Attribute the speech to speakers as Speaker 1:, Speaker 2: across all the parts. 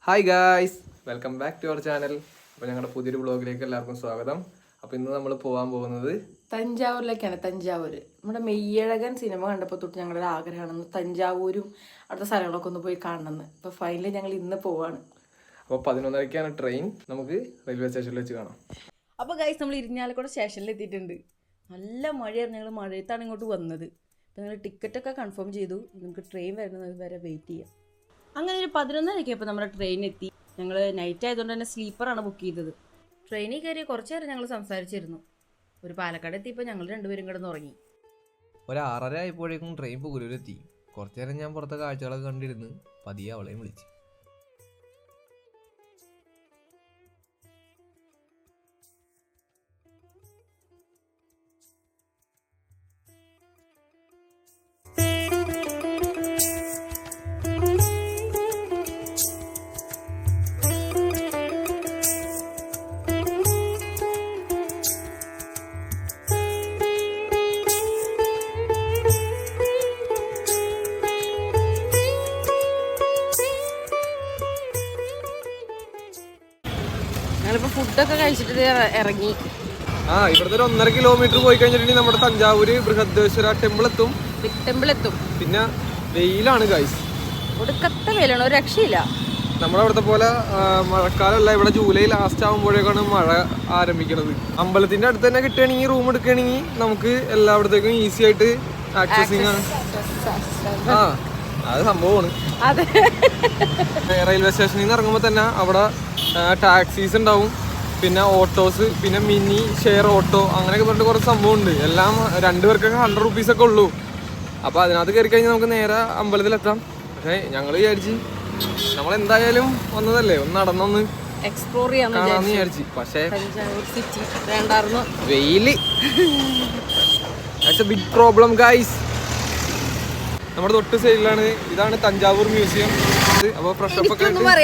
Speaker 1: Hi guys, welcome back to our channel. അപ്പോൾ ഞങ്ങളുടെ പുതിയൊരു വ്ളോഗിലേക്ക് എല്ലാവർക്കും സ്വാഗതം. അപ്പോൾ ഇന്ന് നമ്മൾ പോകാൻ പോകുന്നത്
Speaker 2: തഞ്ചാവൂരിലേക്കാണ്. തഞ്ചാവൂര് നമ്മുടെ മെയ്യഴകൻ സിനിമ കണ്ടപ്പോൾ തൊട്ട് ഞങ്ങളുടെ ആഗ്രഹമാണ് തഞ്ചാവൂരും അടുത്ത സ്ഥലങ്ങളൊക്കെ ഒന്ന് പോയി കാണണമെന്ന്. അപ്പോൾ ഫൈനലി ഞങ്ങൾ ഇന്ന് പോവാണ്.
Speaker 1: അപ്പോൾ 11:30ക്കാണ് ട്രെയിൻ. നമുക്ക് റെയിൽവേ സ്റ്റേഷനിൽ വെച്ച് കാണാം.
Speaker 2: അപ്പോൾ ഗൈസ്, നമ്മൾ ഇരിഞ്ഞാലക്കുട സ്റ്റേഷനിൽ എത്തിയിട്ടുണ്ട്. നല്ല മഴയായിരുന്നു. ഞങ്ങൾ മഴയത്താണ് ഇങ്ങോട്ട് വന്നത്. അപ്പോൾ ഞങ്ങൾ ടിക്കറ്റൊക്കെ കൺഫേം ചെയ്തു. നമുക്ക് ട്രെയിൻ വരുന്നത് വരെ വെയിറ്റ് ചെയ്യാം. അങ്ങനെ ഒരു 11:30 നമ്മുടെ ട്രെയിൻ എത്തി. ഞങ്ങൾ നൈറ്റ് ആയതുകൊണ്ട് തന്നെ സ്ലീപ്പറാണ് ബുക്ക് ചെയ്തത്. ട്രെയിനിൽ കയറി കുറച്ച് നേരം ഞങ്ങൾ സംസാരിച്ചിരുന്നു. ഒരു പാലക്കാട് എത്തിയപ്പോൾ ഞങ്ങൾ രണ്ടുപേരും കിടന്ന് ഉറങ്ങി.
Speaker 3: ഒരു 6:30 ആയപ്പോഴേക്കും ട്രെയിൻ പുകൂരൂരെത്തി. കുറച്ചു നേരം ഞാൻ പുറത്തെ കാഴ്ചകളൊക്കെ കണ്ടിരുന്ന് പതിയെ അവളെയും വിളിച്ചു.
Speaker 2: ഞങ്ങളിപ്പോൾ ഫുഡൊക്കെ കഴിച്ചിട്ട് ഇറങ്ങി.
Speaker 1: ഇവിടുത്തെ ഒരു 1.5 കിലോമീറ്റർ പോയി കഴിഞ്ഞിട്ടുണ്ടെങ്കിൽ നമ്മുടെ തഞ്ചാവൂര് ബൃഹദേശ്വര ടെമ്പിൾ എത്തും. പിന്നെ വെയിലാണ് ഗൈസ്,
Speaker 2: ഒടുക്കത്തെ വെയിലാണ്, ഒരു രക്ഷയില്ല.
Speaker 1: നമ്മുടെ അവിടുത്തെ പോലെ മഴക്കാലമല്ല. ഇവിടെ ജൂലൈ ലാസ്റ്റ് ആകുമ്പോഴേക്കാണ് മഴ ആരംഭിക്കുന്നത്. അമ്പലത്തിന്റെ അടുത്ത് തന്നെ കിട്ടുകയാണെങ്കിൽ റൂം എടുക്കുകയാണെങ്കിൽ നമുക്ക് എല്ലായിടത്തേക്കും ഈസി ആയിട്ട് ആക്സസിങ് ആണ്. അത് സംഭവമാണ്. റെയിൽവേ സ്റ്റേഷനിൽ നിന്ന് ഇറങ്ങുമ്പോൾ തന്നെ അവിടെ ടാക്സീസ് ഉണ്ടാവും, പിന്നെ ഓട്ടോസ്, പിന്നെ മിനി ഷെയർ ഓട്ടോ, അങ്ങനെയൊക്കെ പറഞ്ഞിട്ട് കുറച്ച് സംഭവം ഉണ്ട്. എല്ലാം 2 പേർക്കൊക്കെ 100 റുപ്പീസൊക്കെ ഉള്ളൂ. അപ്പോൾ അതിനകത്ത് കയറി കഴിഞ്ഞാൽ നമുക്ക് നേരെ അമ്പലത്തിലെത്താം. പക്ഷേ ഞങ്ങൾ വിചാരിച്ച് നമ്മളെന്തായാലും വന്നതല്ലേ, ഒന്ന് നടന്നൊന്ന്
Speaker 2: എക്സ്പ്ലോർ
Speaker 1: കാണാമെന്ന് വിചാരിച്ചു. പക്ഷേ വെയില് ബിഗ് പ്രോബ്ലം ഗൈസ്. നമ്മുടെ തൊട്ട് സൈഡിലാണ്, ഇതാണ് തഞ്ചാവൂർ മ്യൂസിയം. അപ്പോൾ ഫ്രഷപ്പ് ഒക്കെ
Speaker 2: നമ്മളൊരു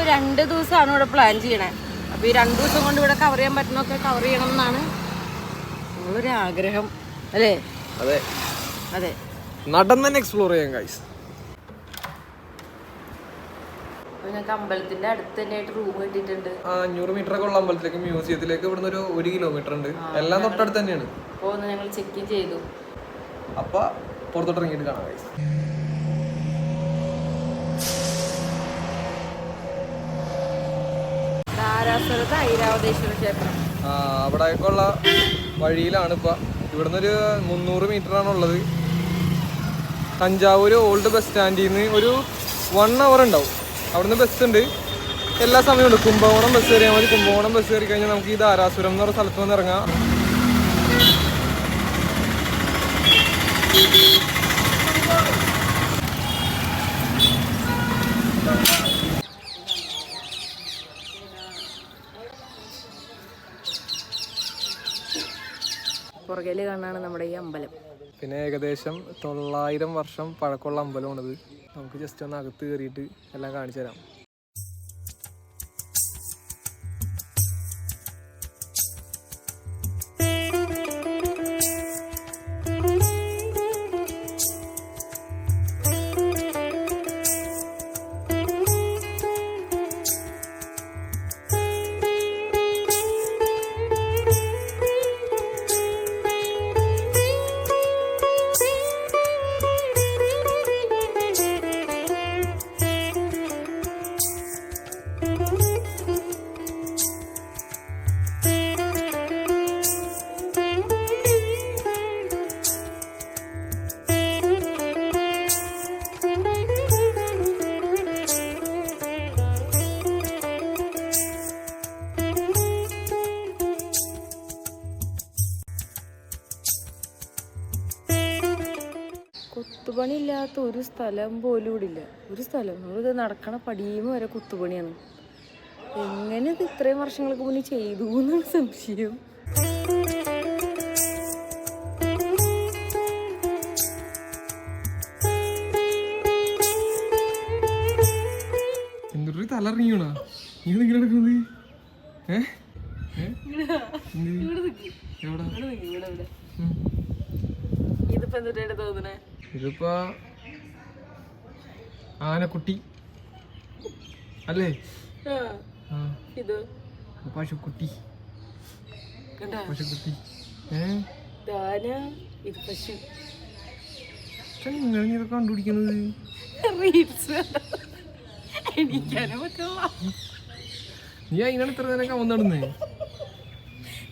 Speaker 2: 2 ദിവസമാണ് ഇവിടെ പ്ലാൻ ചെയ്യണേ. അപ്പൊ ഈ 2 ദിവസം കൊണ്ട് ഇവിടെ കവർ ചെയ്യാൻ പറ്റുന്നൊക്കെ കവർ ചെയ്യണം എന്നാണ് നമ്മളൊരു ആഗ്രഹം, അല്ലേ?
Speaker 1: അതെ
Speaker 2: അതെ,
Speaker 1: നടന്ന് തന്നെ എക്സ്പ്ലോർ ചെയ്യാം ഗൈസ്.
Speaker 2: ഞങ്ങൾക്ക് അമ്പലത്തിന്റെ അടുത്ത് തന്നെയായിട്ട് റൂം കിട്ടിയിട്ടുണ്ട്.
Speaker 1: 500 മീറ്റർ ഒക്കെ ഉള്ള അമ്പലത്തിലേക്ക്, മ്യൂസിയത്തിലേക്ക് ഇവിടുന്ന് ഒരു 1 കിലോമീറ്റർ ഉണ്ട്. എല്ലാം തൊട്ടടുത്ത് തന്നെയാണ്.
Speaker 2: അപ്പോൾ ഞങ്ങൾ ചെക്ക് ചെയ്തു.
Speaker 1: അപ്പൊ പുറത്തോട്ട് ഇറങ്ങിയിട്ട് കാണാം ഗൈസ്.
Speaker 2: ഐരാവതേശ്വര ക്ഷേത്രം
Speaker 1: അവിടേക്കുള്ള വഴിയിലാണ് ഇപ്പൊ. ഇവിടുന്ന് ഒരു 300 മീറ്റർ ആണുള്ളത്. തഞ്ചാവൂർ ഓൾഡ് ബസ് സ്റ്റാൻഡിൽ നിന്ന് ഒരു 1 അവർ ഉണ്ടാവും. അവിടുന്ന് ബസ് ഉണ്ട്, എല്ലാ സമയവും ഉണ്ട്. കുംഭകോണം ബസ് കയറിയാൽ മതി. കുംഭകോണം ബസ് കയറി കഴിഞ്ഞാൽ നമുക്ക് ഈ ധാരാസുരം എന്ന് പറഞ്ഞ സ്ഥലത്ത് വന്ന് ഇറങ്ങാം.
Speaker 2: പുറകില് കാണാണ് നമ്മുടെ ഈ അമ്പലം.
Speaker 1: പിന്നെ ഏകദേശം 900 വർഷം പഴക്കമുള്ള അമ്പലമാണിത്. നമുക്ക് ജസ്റ്റ് ഒന്ന് അകത്ത് കയറിയിട്ട് എല്ലാം കാണിച്ചു തരാം.
Speaker 2: കുത്തുപണിയില്ലാത്ത ഒരു സ്ഥലം പോലും ഇവിടെ ഇല്ല. ഒരു സ്ഥലം നമ്മളിത് നടക്കണ പടിയും വരെ കുത്തുപണിയാണ്. എങ്ങനെ ഇത് ഇത്രയും വർഷങ്ങൾക്ക് മുന്നേ ചെയ്തു എന്നാണ് സംശയം.
Speaker 1: തലറിഞ്ഞാ നീ ഇങ്ങനെ നടക്കുന്നത്? എവിടെ? ഉം.
Speaker 2: ഇതിപ്പോ എന്തിട്ടാണ് തോന്നണേ?
Speaker 1: ഇതിപ്പോ ആനക്കുട്ടി അല്ലേ? ആ.
Speaker 2: ഇത്
Speaker 1: പശുക്കുട്ടി.
Speaker 2: കണ്ടാ?
Speaker 1: പശുക്കുട്ടി.
Speaker 2: ഇത് പശു.
Speaker 1: നിങ്ങൾ ഇതൊക്കെ കണ്ടുപിടിക്കുന്നത്
Speaker 2: എണീക്കാനേ പറ്റുള്ള.
Speaker 1: നീ അതിനാണ് ഇത്ര നേരം കവന്നടുന്നേ.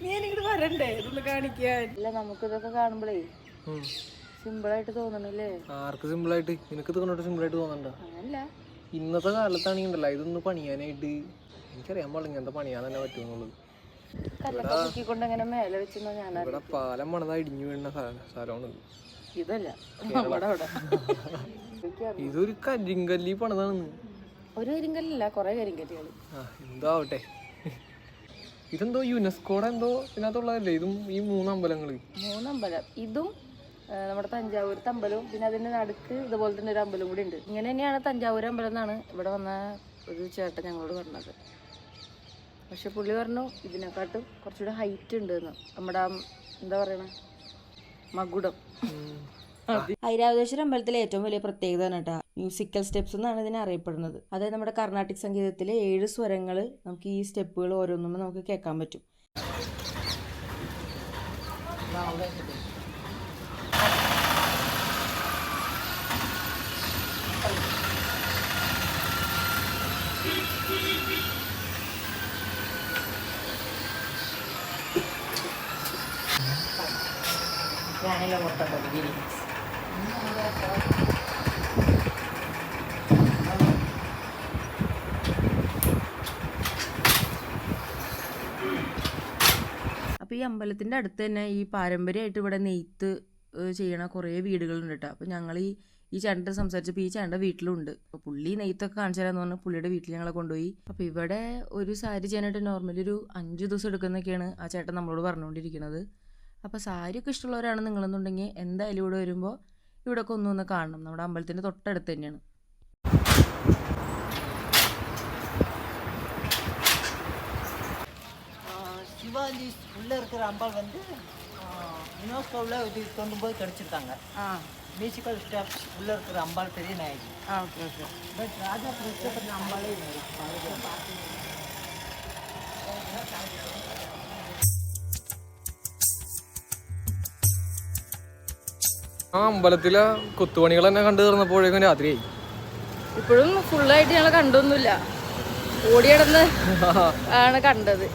Speaker 2: നീ എനിക്കിട്ട് വരണ്ടേ ഇതൊന്ന് കാണിക്കാൻ? അല്ല, നമുക്കിതൊക്കെ കാണുമ്പോഴേ സിമ്പിളായിട്ട് തോന്നണില്ലേ?
Speaker 1: ആർക്ക് സിമ്പിളായിട്ട്? നിനക്ക് ഇത് കണ്ടിട്ട് സിമ്പിളായിട്ട് തോന്നണ്ട.
Speaker 2: അങ്ങനല്ല,
Speaker 1: ഇന്നത്തെ കാലത്താണെങ്കിൽ ഉണ്ടല്ലോ ഇതൊന്ന് പണിയാനായിട്ട് എനിക്കറിയാൻ പാടില്ല ഇങ്ങനത്തെ പണിയാൻ തന്നെ പറ്റുമെന്നുള്ളത്.
Speaker 2: കല്ലൊക്കെ പൊക്കിക്കൊണ്ട് എങ്ങനെ മേലെ വെച്ചെന്നോ ഞാൻ.
Speaker 1: ഇവിടെ പാലം പണിതാ ഇടിഞ്ഞു വീഴുന്ന സ്ഥലമാണ്.
Speaker 2: ഇതല്ല നമ്മുടെ അവിടെ.
Speaker 1: ഇതൊരു കരിങ്കല്ലി പണിതാണെന്ന്.
Speaker 2: ഒരു കരിങ്കല്ലല്ല, കൊറേ കരിങ്കല്ലുകൾ.
Speaker 1: എന്താവട്ടെ. ഇതെന്തോ യുനെസ്കോടെ എന്തോ ഇതിനകത്തുള്ളതല്ലേ ഇതും ഈ 3 അമ്പലങ്ങള്?
Speaker 2: 3 അമ്പലം. ഇതും നമ്മുടെ തഞ്ചാവൂരത്തെ അമ്പലവും പിന്നെ അതിന്റെ നടുക്ക് ഇതുപോലെ തന്നെ ഒരു അമ്പലം കൂടി ഉണ്ട്. ഇങ്ങനെ തന്നെയാണ് തഞ്ചാവൂർ അമ്പലം എന്നാണ് ഇവിടെ വന്ന ഒരു ചേട്ടൻ ഞങ്ങളോട് പറഞ്ഞത്. പക്ഷെ പുള്ളി പറഞ്ഞു ഇതിനെക്കാട്ടും കുറച്ചുകൂടെ ഹൈറ്റ് ഉണ്ട് എന്ന്. നമ്മുടെ എന്താ പറയണ മകുടം. ഐരാവതേശ്വര അമ്പലത്തിലെ ഏറ്റവും വലിയ പ്രത്യേകത ആണ് കേട്ടോ മ്യൂസിക്കൽ സ്റ്റെപ്സ് എന്നാണ് ഇതിനെ അറിയപ്പെടുന്നത്. അതായത് നമ്മുടെ കർണാട്ടിക് സംഗീതത്തിലെ 7 സ്വരങ്ങൾ നമുക്ക് ഈ സ്റ്റെപ്പുകൾ ഓരോന്നും നമുക്ക് കേൾക്കാൻ പറ്റും. ഞാനെല്ലാം കൊടുത്തിട്ടുണ്ട് ബിരിയാണി. അപ്പോൾ ഈ അമ്പലത്തിൻ്റെ അടുത്ത് തന്നെ ഈ പാരമ്പര്യമായിട്ട് ഇവിടെ നെയ്ത്ത് ചെയ്യണ കുറേ വീടുകളുണ്ട് കേട്ടോ. അപ്പോൾ ഞങ്ങൾ ഈ ചേട്ടൻ്റെ സംസാരിച്ചപ്പോൾ ഈ ചേട്ടൻ്റെ വീട്ടിലുണ്ട്. അപ്പോൾ പുള്ളി നെയ്ത്തൊക്കെ കാണിച്ചു തരാമെന്ന് പറഞ്ഞാൽ പുള്ളിയുടെ വീട്ടിൽ ഞങ്ങളെ കൊണ്ടുപോയി. അപ്പോൾ ഇവിടെ ഒരു സാരി ചെയ്യാനായിട്ട് നോർമലി ഒരു 5 ദിവസം എടുക്കുന്നൊക്കെയാണ് ആ ചേട്ടൻ നമ്മളോട് പറഞ്ഞുകൊണ്ടിരിക്കുന്നത്. അപ്പോൾ സാരിയൊക്കെ ഇഷ്ടമുള്ളവരാണ് നിങ്ങളെന്നുണ്ടെങ്കിൽ എന്തായാലും ഇവിടെ വരുമ്പോൾ ഇവിടെയൊക്കെ ഒന്നൊന്ന് കാണണം. നമ്മുടെ അമ്പലത്തിൻ്റെ തൊട്ടടുത്ത് തന്നെയാണ്.
Speaker 4: சிவாஜி உள்ள இருக்கிற அம்பாள் வந்து யுனெஸ்கோவில் இது கொண்டு போய் கிடைச்சிருக்காங்க. மியூசிக்கல் ஸ்டெப்ஸ் உள்ள இருக்கிற Ambal Periya Nayaki.
Speaker 2: Okay okay.
Speaker 4: But Raja பிரச்சனை அம்பாளே
Speaker 1: ആ അമ്പലത്തിലെ കൊത്തുപണികൾ തന്നെ കണ്ടു തീർന്നപ്പോഴേക്കും രാത്രിയായി.
Speaker 2: ഇപ്പോഴും ഫുള്ളായിട്ട് ഞങ്ങൾ കണ്ടൊന്നുമില്ല, ഓടിയടന്ന് ആണ് കണ്ടത്.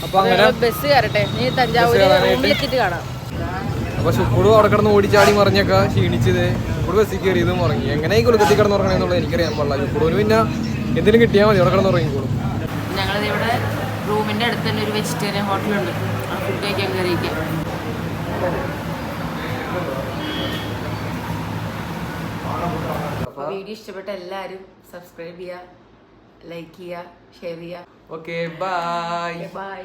Speaker 1: അപ്പൊ അങ്ങനെ
Speaker 2: ബസ് കയറട്ടെ, നീ തഞ്ചാവൂര് റൂമിലെത്തിയിട്ട് കാണാം.
Speaker 1: അപ്പൊ ശുക്കൂടും അവിടെ കിടന്ന് ഓടിച്ചാടി മറിഞ്ഞൊക്കെ ക്ഷീണിച്ചത് ശുക്കൂട് ബസ്സിൽ കയറി ഇതും ഉറങ്ങി. എങ്ങനെ ഈ കൊളുക്കത്തി കിടന്ന് ഉറങ്ങണമെന്നുള്ളത് എനിക്കറിയാൻ പാടില്ല. ശുക്കൂടിന് പിന്നെ എന്തെങ്കിലും കിട്ടിയാൽ മതി, അവിടെ കിടന്ന് ഉറങ്ങിക്കോളും.
Speaker 2: ഞങ്ങളിത് ഇവിടെ റൂമിൻ്റെ അടുത്ത് തന്നെ ഒരു വെജിറ്റേറിയൻ ഹോട്ടലുണ്ട്, ആ ഫുഡ് കഴിക്കാൻ കയറിയിരിക്കാം. അപ്പോൾ വീഡിയോ ഇഷ്ടപ്പെട്ട എല്ലാവരും സബ്സ്ക്രൈബ് ചെയ്യുക, ലൈക്ക് ചെയ്യുക, ഷെയർ ചെയ്യുക.
Speaker 1: Okay bye.
Speaker 2: ബൈ.